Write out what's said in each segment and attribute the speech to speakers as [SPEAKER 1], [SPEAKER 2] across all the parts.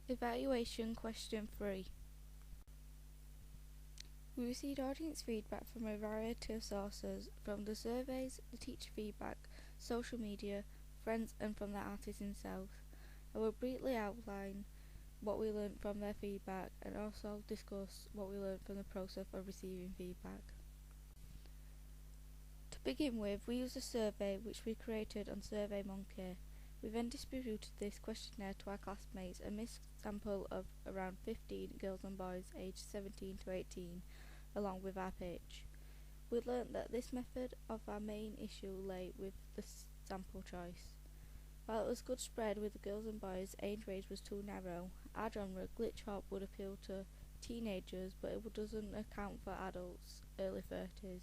[SPEAKER 1] Evaluation question 3. We received audience feedback from a variety of sources, from the surveys, the teacher feedback, social media, friends and from the artist himself. I will briefly outline what we learned from their feedback and also discuss what we learned from the process of receiving feedback. To begin with, we used a survey which we created on SurveyMonkey. We then distributed this questionnaire to our classmates, a mixed sample of around 15 girls and boys aged 17 to 18, along with our pitch. We learnt that this method of our main issue lay with the sample choice. While it was good spread with the girls and boys, age range was too narrow. Our genre, glitch hop, would appeal to teenagers, but it doesn't account for adults, early 30s,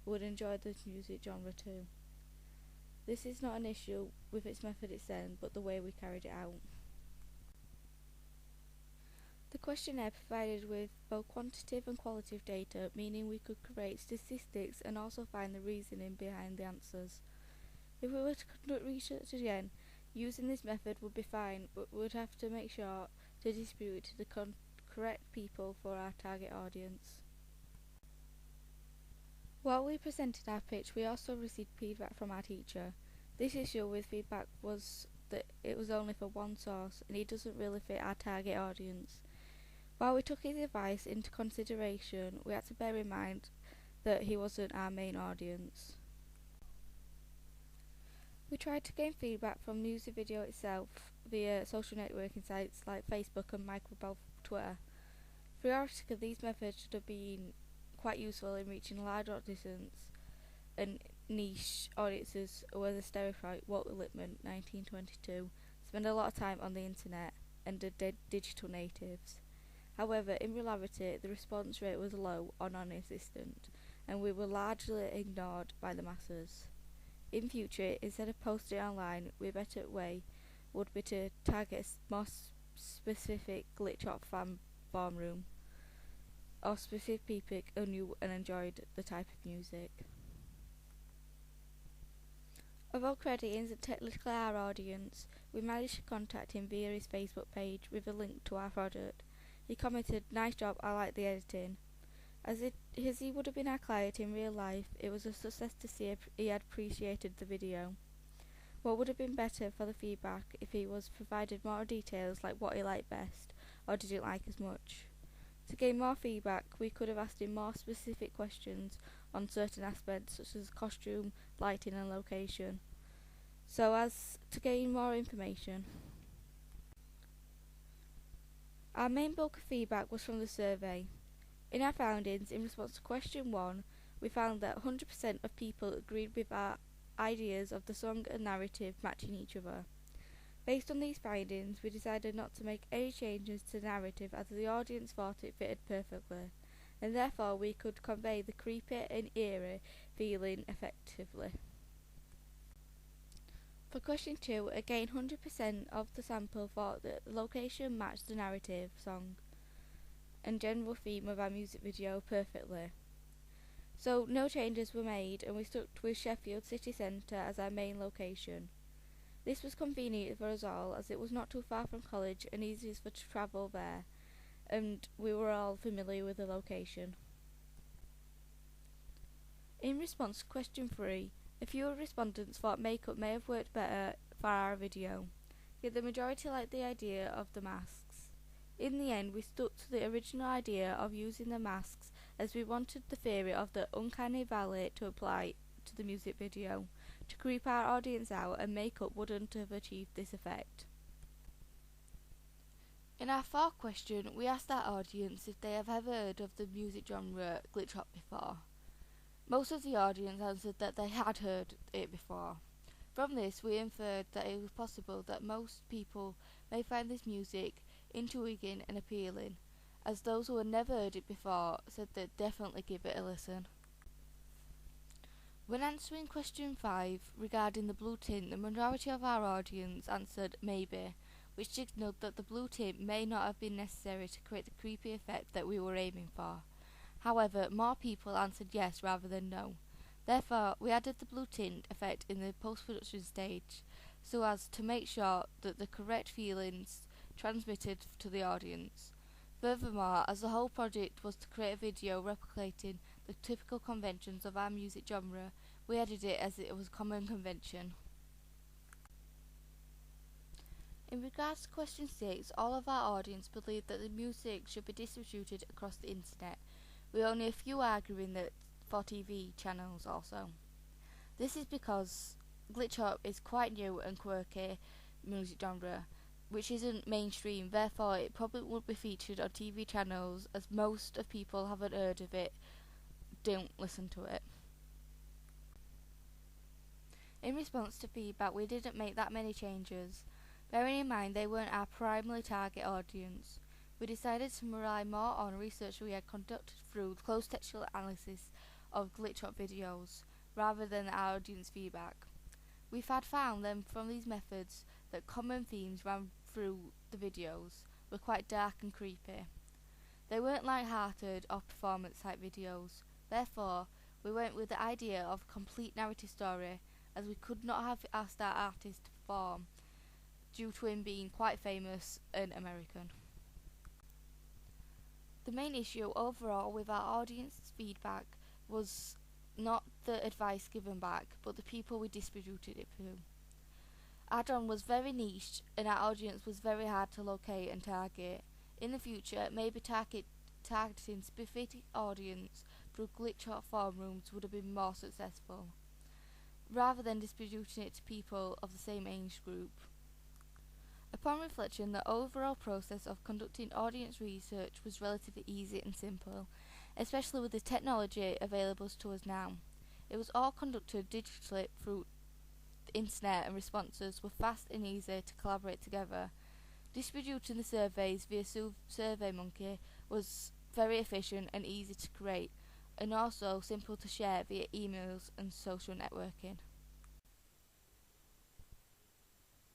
[SPEAKER 1] who would enjoy this music genre too. This is not an issue with its method itself, but the way we carried it out. The questionnaire provided with both quantitative and qualitative data, meaning we could create statistics and also find the reasoning behind the answers. If we were to conduct research again, using this method would be fine, but we would have to make sure to distribute it to the correct people for our target audience. While we presented our pitch, we also received feedback from our teacher. This issue with feedback was that it was only for one source and he doesn't really fit our target audience. While we took his advice into consideration, we had to bear in mind that he wasn't our main audience. We tried to gain feedback from the music video itself via social networking sites like Facebook and Microsoft Twitter. Theoretically, these methods should have been quite useful in reaching large audiences and niche audiences, where the stereotype Walter Lippmann, 1922, spent a lot of time on the internet and the digital natives. However, in reality, the response rate was low or non-existent, and we were largely ignored by the masses. In future, instead of posting online, a better way would be to target a more specific glitch hop fan forum room, or specific people who knew and enjoyed the type of music. Although Credit isn't technically our audience, we managed to contact him via his Facebook page with a link to our product. He commented, "Nice job, I like the editing." As he would have been our client in real life, it was a success to see he had appreciated the video. What would have been better for the feedback if he was provided more details like what he liked best or didn't like as much. To gain more feedback, we could have asked him more specific questions on certain aspects such as costume, lighting and location, so as to gain more information. Our main bulk of feedback was from the survey. In our findings, in response to question 1, we found that 100% of people agreed with our ideas of the song and narrative matching each other. Based on these findings, we decided not to make any changes to the narrative as the audience thought it fitted perfectly, and therefore we could convey the creepy and eerie feeling effectively. For question 2, again 100% of the sample thought that the location matched the narrative, song, and general theme of our music video perfectly. So no changes were made and we stuck with Sheffield city centre as our main location. This was convenient for us all as it was not too far from college and easy for to travel there, and we were all familiar with the location. In response to question 3, a few respondents thought makeup may have worked better for our video, yet the majority liked the idea of the masks. In the end, we stuck to the original idea of using the masks as we wanted the theory of the uncanny valley to apply to the music video, to creep our audience out, and makeup wouldn't have achieved this effect. In our fourth question, we asked our audience if they have ever heard of the music genre glitch hop before. Most of the audience answered that they had heard it before. From this, we inferred that it was possible that most people may find this music intriguing and appealing, as those who had never heard it before said they'd definitely give it a listen. When answering question 5 regarding the blue tint, the majority of our audience answered maybe, which signalled that the blue tint may not have been necessary to create the creepy effect that we were aiming for. However, more people answered yes rather than no. Therefore, we added the blue tint effect in the post-production stage, so as to make sure that the correct feelings transmitted to the audience. Furthermore, as the whole project was to create a video replicating the typical conventions of our music genre, we edited it as it was a common convention. In regards to question 6, all of our audience believed that the music should be distributed across the internet, with only a few arguing that for TV channels also. This is because glitch hop is quite new and quirky music genre, which isn't mainstream, therefore it probably would be featured on TV channels, as most of people haven't heard of it, don't listen to it. In response to feedback, we didn't make that many changes. Bearing in mind they weren't our primary target audience, we decided to rely more on research we had conducted through close textual analysis of glitch hop videos, rather than our audience feedback. We had found then from these methods that common themes ran through the videos were quite dark and creepy. They weren't light-hearted or performance-type videos, therefore we went with the idea of a complete narrative story, as we could not have asked our artist to perform, due to him being quite famous and American. The main issue overall with our audience's feedback was not the advice given back, but the people we distributed it to. Add-on was very niche, and our audience was very hard to locate and target. In the future, maybe targeting specific audience through glitch hop forum rooms would have been more successful, rather than distributing it to people of the same age group. Upon reflection, the overall process of conducting audience research was relatively easy and simple, especially with the technology available to us now. It was all conducted digitally through the internet, and responses were fast and easy to collaborate together. Distributing the surveys via SurveyMonkey was very efficient and easy to create, and also simple to share via emails and social networking.